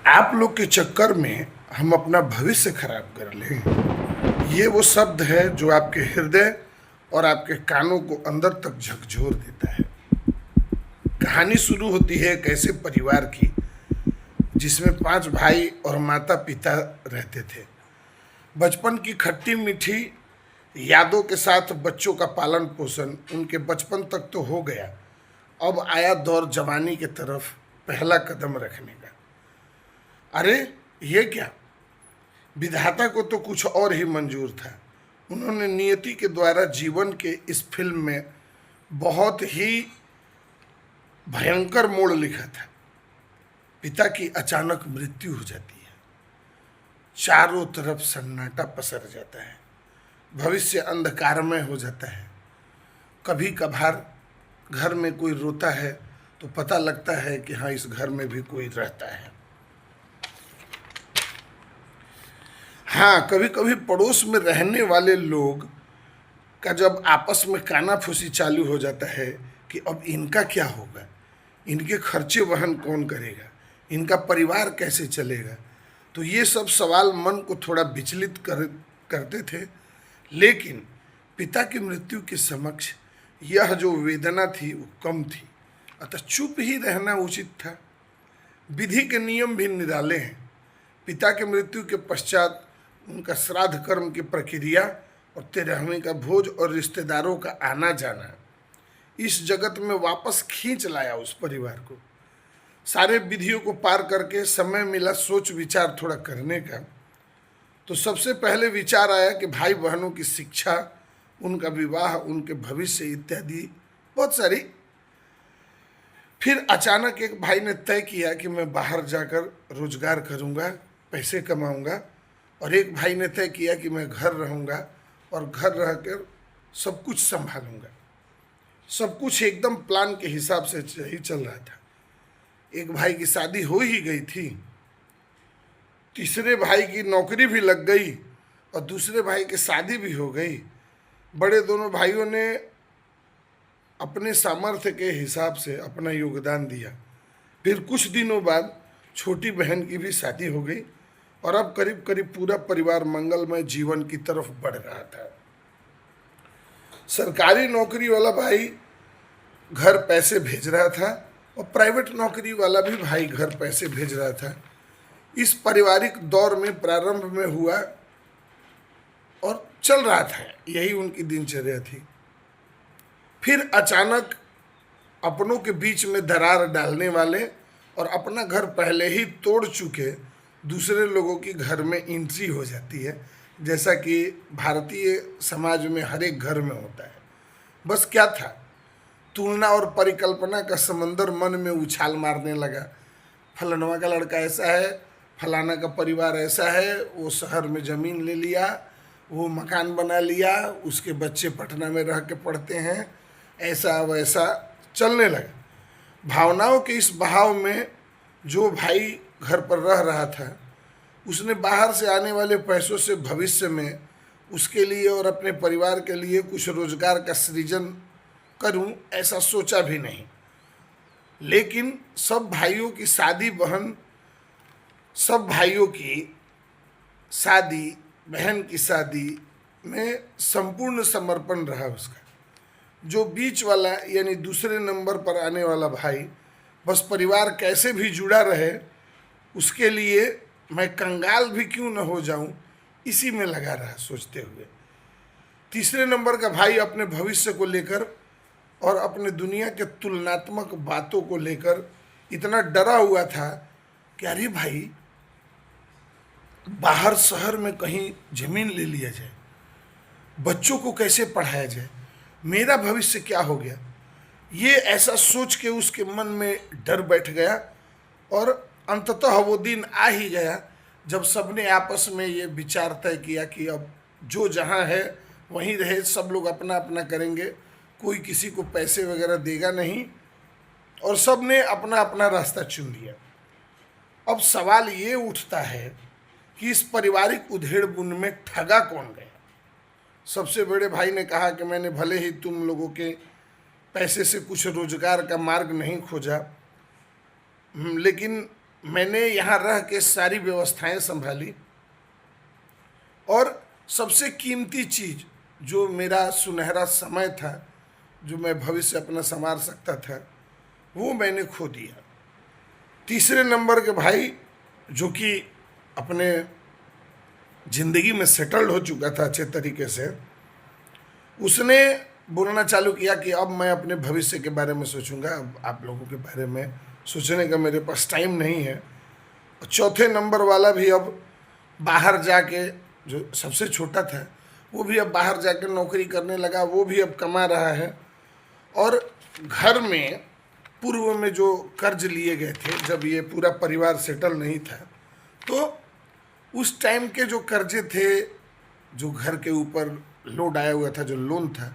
आप लोग के चक्कर में हम अपना भविष्य खराब कर लें, ये वो शब्द है जो आपके हृदय और आपके कानों को अंदर तक झकझोर देता है। कहानी शुरू होती है एक ऐसे परिवार की जिसमें 5 भाई और माता पिता रहते थे। बचपन की खट्टी मीठी यादों के साथ बच्चों का पालन पोषण उनके बचपन तक तो हो गया। अब आया दौर जवानी के तरफ पहला कदम रखने का। अरे ये क्या, विधाता को तो कुछ और ही मंजूर था। उन्होंने नियति के द्वारा जीवन के इस फिल्म में बहुत ही भयंकर मोड़ लिखा था। पिता की अचानक मृत्यु हो जाती है, चारों तरफ सन्नाटा पसर जाता है, भविष्य अंधकारमय हो जाता है। कभी कभार घर में कोई रोता है तो पता लगता है कि हाँ, इस घर में भी कोई रहता है। हाँ, कभी कभी पड़ोस में रहने वाले लोग का जब आपस में कानाफूसी चालू हो जाता है कि अब इनका क्या होगा, इनके खर्चे वहन कौन करेगा, इनका परिवार कैसे चलेगा, तो ये सब सवाल मन को थोड़ा विचलित करते थे। लेकिन पिता की मृत्यु के समक्ष यह जो वेदना थी वो कम थी, अतः चुप ही रहना उचित था। विधि के नियम भी निराले हैं। पिता के मृत्यु के पश्चात उनका श्राद्ध कर्म की प्रक्रिया और 13वीं का भोज और रिश्तेदारों का आना जाना इस जगत में वापस खींच लाया उस परिवार को। सारे विधियों को पार करके समय मिला सोच विचार थोड़ा करने का। तो सबसे पहले विचार आया कि भाई बहनों की शिक्षा, उनका विवाह, उनके भविष्य इत्यादि बहुत सारी। फिर अचानक एक भाई ने तय किया कि मैं बाहर जाकर रोजगार करूंगा, पैसे कमाऊंगा, और एक भाई ने तय किया कि मैं घर रहूंगा और घर रहकर सब कुछ संभालूंगा। सब कुछ एकदम प्लान के हिसाब से ही चल रहा था। एक भाई की शादी हो ही गई थी, तीसरे भाई की नौकरी भी लग गई और दूसरे भाई की शादी भी हो गई। बड़े दोनों भाइयों ने अपने सामर्थ्य के हिसाब से अपना योगदान दिया। फिर कुछ दिनों बाद छोटी बहन की भी शादी हो गई और अब करीब करीब पूरा परिवार मंगलमय जीवन की तरफ बढ़ रहा था। सरकारी नौकरी वाला भाई घर पैसे भेज रहा था और प्राइवेट नौकरी वाला भी भाई घर पैसे भेज रहा था। इस पारिवारिक दौर में प्रारंभ में हुआ और चल रहा था, यही उनकी दिनचर्या थी। फिर अचानक अपनों के बीच में दरार डालने वाले और अपना घर पहले ही तोड़ चुके दूसरे लोगों की घर में एंट्री हो जाती है, जैसा कि भारतीय समाज में हर एक घर में होता है। बस क्या था, तुलना और परिकल्पना का समंदर मन में उछाल मारने लगा। फलाना का लड़का ऐसा है, फलाना का परिवार ऐसा है, वो शहर में ज़मीन ले लिया, वो मकान बना लिया, उसके बच्चे पटना में रह के पढ़ते हैं, ऐसा वैसा चलने लगा। भावनाओं के इस बहाव में जो भाई घर पर रह रहा था, उसने बाहर से आने वाले पैसों से भविष्य में उसके लिए और अपने परिवार के लिए कुछ रोजगार का सृजन करूं, ऐसा सोचा भी नहीं। लेकिन सब भाइयों की शादी, बहन की शादी में संपूर्ण समर्पण रहा उसका। जो बीच वाला यानी दूसरे नंबर पर आने वाला भाई बस परिवार कैसे भी जुड़ा रहे, उसके लिए मैं कंगाल भी क्यों न हो जाऊं, इसी में लगा रहा सोचते हुए। तीसरे नंबर का भाई अपने भविष्य को लेकर और अपने दुनिया के तुलनात्मक बातों को लेकर इतना डरा हुआ था कि अरे भाई, बाहर शहर में कहीं जमीन ले लिया जाए, बच्चों को कैसे पढ़ाया जाए, मेरा भविष्य क्या हो गया। ये ऐसा सोच के उसके मन में डर बैठ गया और अंततः वो दिन आ ही गया जब सबने आपस में ये विचार तय किया कि अब जो जहाँ है वहीं रहे, सब लोग अपना अपना करेंगे, कोई किसी को पैसे वगैरह देगा नहीं, और सब ने अपना अपना रास्ता चुन लिया। अब सवाल ये उठता है कि इस पारिवारिक उधेड़-बुन में ठगा कौन गया। सबसे बड़े भाई ने कहा कि मैंने भले ही तुम लोगों के पैसे से कुछ रोजगार का मार्ग नहीं खोजा, लेकिन मैंने यहाँ रह के सारी व्यवस्थाएं संभाली, और सबसे कीमती चीज़ जो मेरा सुनहरा समय था, जो मैं भविष्य अपना संवार सकता था, वो मैंने खो दिया। तीसरे नंबर के भाई, जो कि अपने ज़िंदगी में सेटल्ड हो चुका था अच्छे तरीके से, उसने बोलना चालू किया कि अब मैं अपने भविष्य के बारे में सोचूंगा, अब आप लोगों के बारे में सोचने का मेरे पास टाइम नहीं है। और चौथे नंबर वाला भी अब बाहर जाके, जो सबसे छोटा था वो भी अब बाहर जाके नौकरी करने लगा, वो भी अब कमा रहा है। और घर में पूर्व में जो कर्ज लिए गए थे, जब ये पूरा परिवार सेटल नहीं था, तो उस टाइम के जो कर्जे थे, जो घर के ऊपर लोड आया हुआ था, जो लोन था,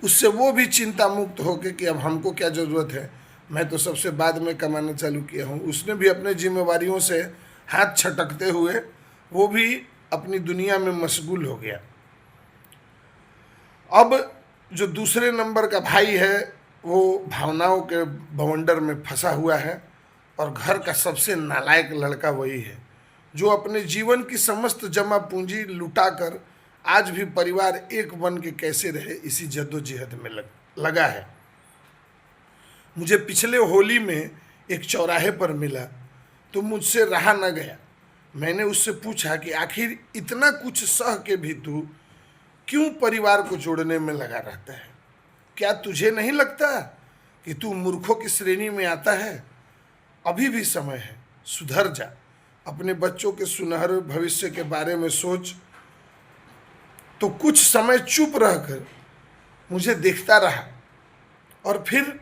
उससे वो भी चिंता मुक्त होके कि अब हमको क्या ज़रूरत है, मैं तो सबसे बाद में कमाना चालू किया हूँ। उसने भी अपने जिम्मेवारियों से हाथ छटकते हुए वो भी अपनी दुनिया में मशगूल हो गया। अब जो दूसरे नंबर का भाई है, वो भावनाओं के बवंडर में फंसा हुआ है, और घर का सबसे नालायक लड़का वही है, जो अपने जीवन की समस्त जमा पूंजी लुटाकर आज भी परिवार एक बन के कैसे रहे इसी जद्दोजहद में लगा है। मुझे पिछले होली में एक चौराहे पर मिला तो मुझसे रहा न गया। मैंने उससे पूछा कि आखिर इतना कुछ सह के भी तू क्यों परिवार को जोड़ने में लगा रहता है? क्या तुझे नहीं लगता कि तू मूर्खों की श्रेणी में आता है? अभी भी समय है, सुधर जा, अपने बच्चों के सुनहरे भविष्य के बारे में सोच। तो कुछ समय चुप रहकर मुझे देखता रहा और फिर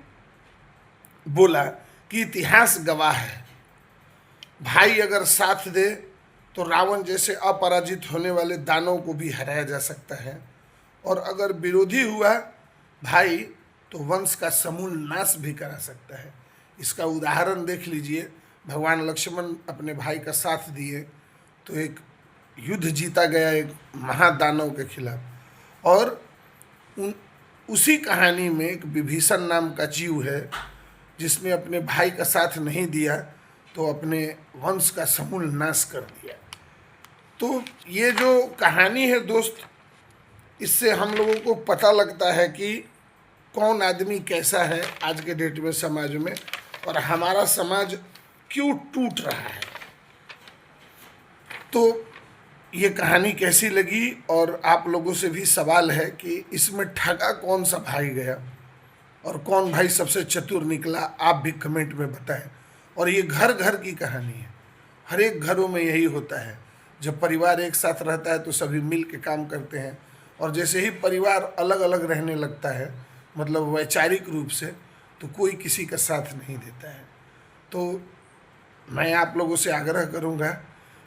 बोला कि इतिहास गवाह है, भाई अगर साथ दे तो रावण जैसे अपराजित होने वाले दानव को भी हराया जा सकता है, और अगर विरोधी हुआ भाई तो वंश का समूल नाश भी करा सकता है। इसका उदाहरण देख लीजिए, भगवान लक्ष्मण अपने भाई का साथ दिए तो एक युद्ध जीता गया एक महादानव के खिलाफ, और उसी कहानी में एक विभीषण नाम का जीव है जिसने अपने भाई का साथ नहीं दिया तो अपने वंश का समूल नाश कर दिया। तो ये जो कहानी है दोस्त, इससे हम लोगों को पता लगता है कि कौन आदमी कैसा है आज के डेट में समाज में, और हमारा समाज क्यों टूट रहा है। तो ये कहानी कैसी लगी, और आप लोगों से भी सवाल है कि इसमें ठगा कौन सा भाई गया और कौन भाई सबसे चतुर निकला, आप भी कमेंट में बताएं। और ये घर घर की कहानी है, हर एक घरों में यही होता है। जब परिवार एक साथ रहता है तो सभी मिल के काम करते हैं, और जैसे ही परिवार अलग अलग रहने लगता है, मतलब वैचारिक रूप से, तो कोई किसी का साथ नहीं देता है। तो मैं आप लोगों से आग्रह करूँगा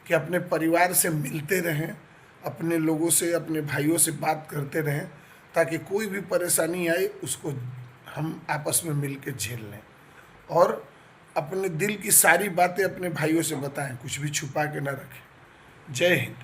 कि अपने परिवार से मिलते रहें, अपने लोगों से, अपने भाइयों से बात करते रहें, ताकि कोई भी परेशानी आए उसको हम आपस में मिल के झेल लें, और अपने दिल की सारी बातें अपने भाइयों से बताएं, कुछ भी छुपा के ना रखें। जय हिंद।